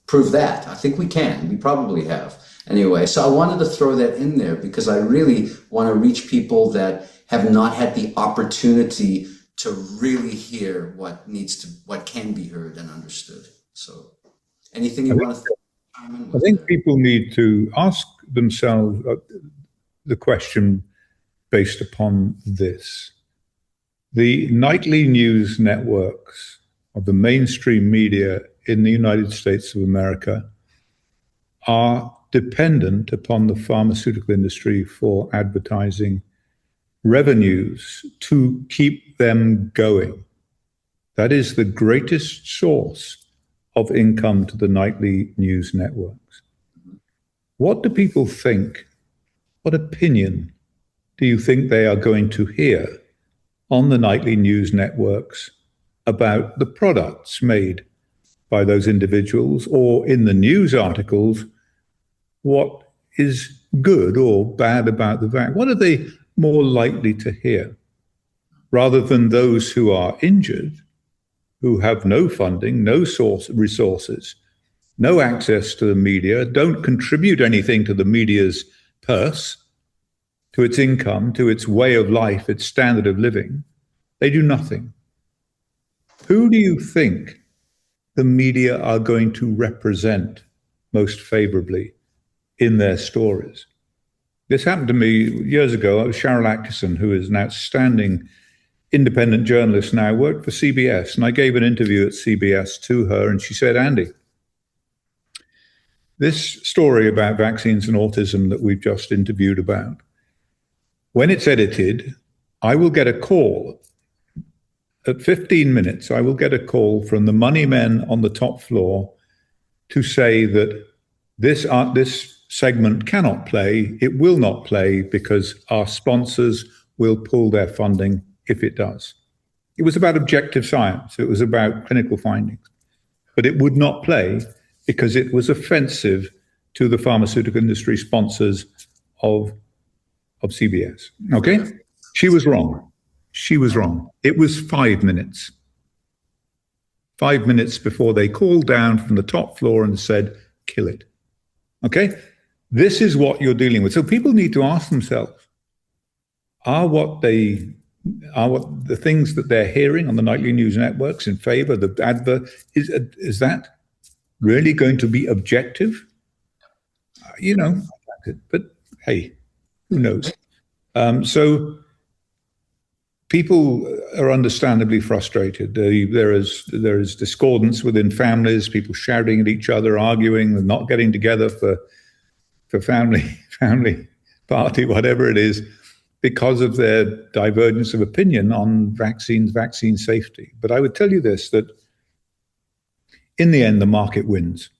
Prove that. I think we can. We probably have. Anyway, so I wanted to throw that in there because I really want to reach people that have not had the opportunity to really hear what can be heard and understood. So anything you want to chime in with? I think people need to ask themselves the question based upon this. The nightly news networks of the mainstream media in the United States of America are dependent upon the pharmaceutical industry for advertising revenues to keep them going. That is the greatest source of income to the nightly news networks. What do people think? What opinion do you think they are going to hear on the nightly news networks about the products made by those individuals, or in the news articles, what is good or bad about the vaccine? What are they more likely to hear? Rather than those who are injured, who have no funding, no resources, no access to the media, don't contribute anything to the media's purse, to its income, to its way of life, its standard of living. They do nothing. Who do you think the media are going to represent most favorably in their stories? This happened to me years ago. Sharyl Attkisson, who is an outstanding independent journalist now, worked for CBS, and I gave an interview at CBS to her, and she said, Andy, this story about vaccines and autism that we've just interviewed about, when it's edited, I will get a call. At 15 minutes, I will get a call from the money men on the top floor to say that this segment cannot play, it will not play because our sponsors will pull their funding if it does. It was about objective science, it was about clinical findings, but it would not play because it was offensive to the pharmaceutical industry sponsors of CBS. Okay? She was wrong. She was wrong. It was 5 minutes. 5 minutes before they called down from the top floor and said, kill it. Okay? This is what you're dealing with. So people need to ask themselves, are the things that they're hearing on the nightly news networks in favor of the advert, is that really going to be objective? But hey, who knows? So people are understandably frustrated. There is discordance within families, people shouting at each other, arguing, and not getting together for family party, whatever it is, because of their divergence of opinion on vaccine safety. But I would tell you this, that in the end, the market wins.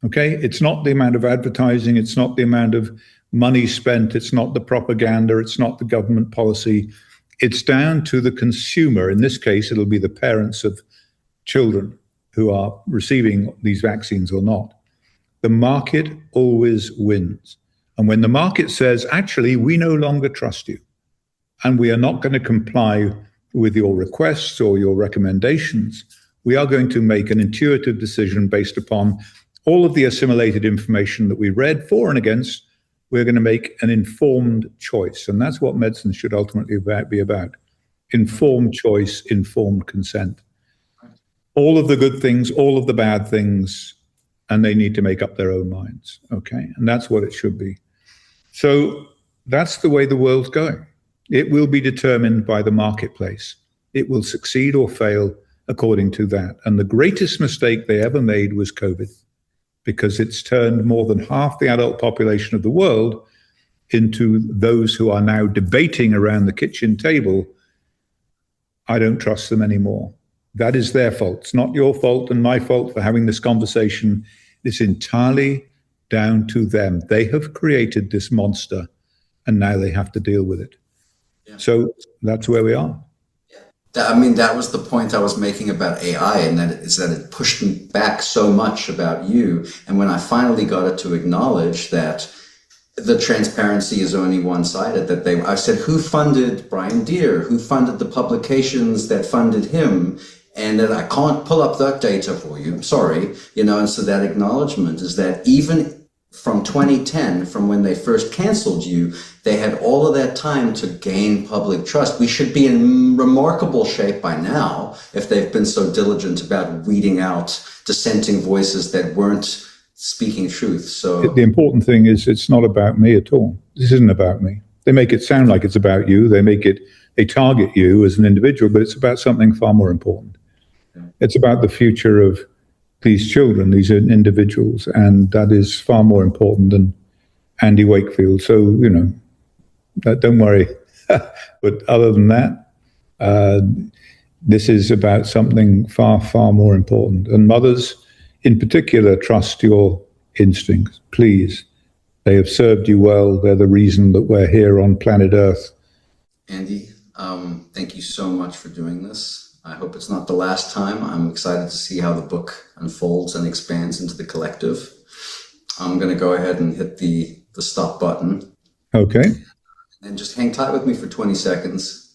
Okay? It's not the amount of advertising, it's not the amount of money spent, it's not the propaganda, it's not the government policy. It's down to the consumer. In this case, it'll be the parents of children who are receiving these vaccines or not. The market always wins. And when the market says, actually, we no longer trust you, and we are not going to comply with your requests or your recommendations, we are going to make an intuitive decision based upon all of the assimilated information that we read for and against. We're going to make an informed choice. And that's what medicine should ultimately be about. Informed choice, informed consent. All of the good things, all of the bad things, and they need to make up their own minds. Okay? And that's what it should be. So that's the way the world's going. It will be determined by the marketplace. It will succeed or fail according to that. And the greatest mistake they ever made was COVID, because it's turned more than half the adult population of the world into those who are now debating around the kitchen table. I don't trust them anymore. That is their fault. It's not your fault and my fault for having this conversation. It's entirely down to them. They have created this monster, and now they have to deal with it. Yeah. So that's where we are. That was the point I was making about AI, and that it pushed me back so much about you. And when I finally got it to acknowledge that the transparency is only one-sided. I said, who funded Brian Deere? Who funded the publications that funded him? And that I can't pull up that data for you. I'm sorry. And so that acknowledgement is that even from 2010, from when they first canceled you, they had all of that time to gain public trust. We should be in remarkable shape by now if they've been so diligent about weeding out dissenting voices that weren't speaking truth. So the important thing is it's not about me at all. This isn't about me. They make it sound like it's about you. They target you as an individual, but it's about something far more important. It's about the future of these children, these individuals, and that is far more important than Andy Wakefield. So, don't worry. But other than that, this is about something far, far more important. And mothers, in particular, trust your instincts, please. They have served you well. They're the reason that we're here on planet Earth. Andy, thank you so much for doing this. I hope it's not the last time. I'm excited to see how the book unfolds and expands into the collective. I'm going to go ahead and hit the stop button. Okay. And just hang tight with me for 20 seconds.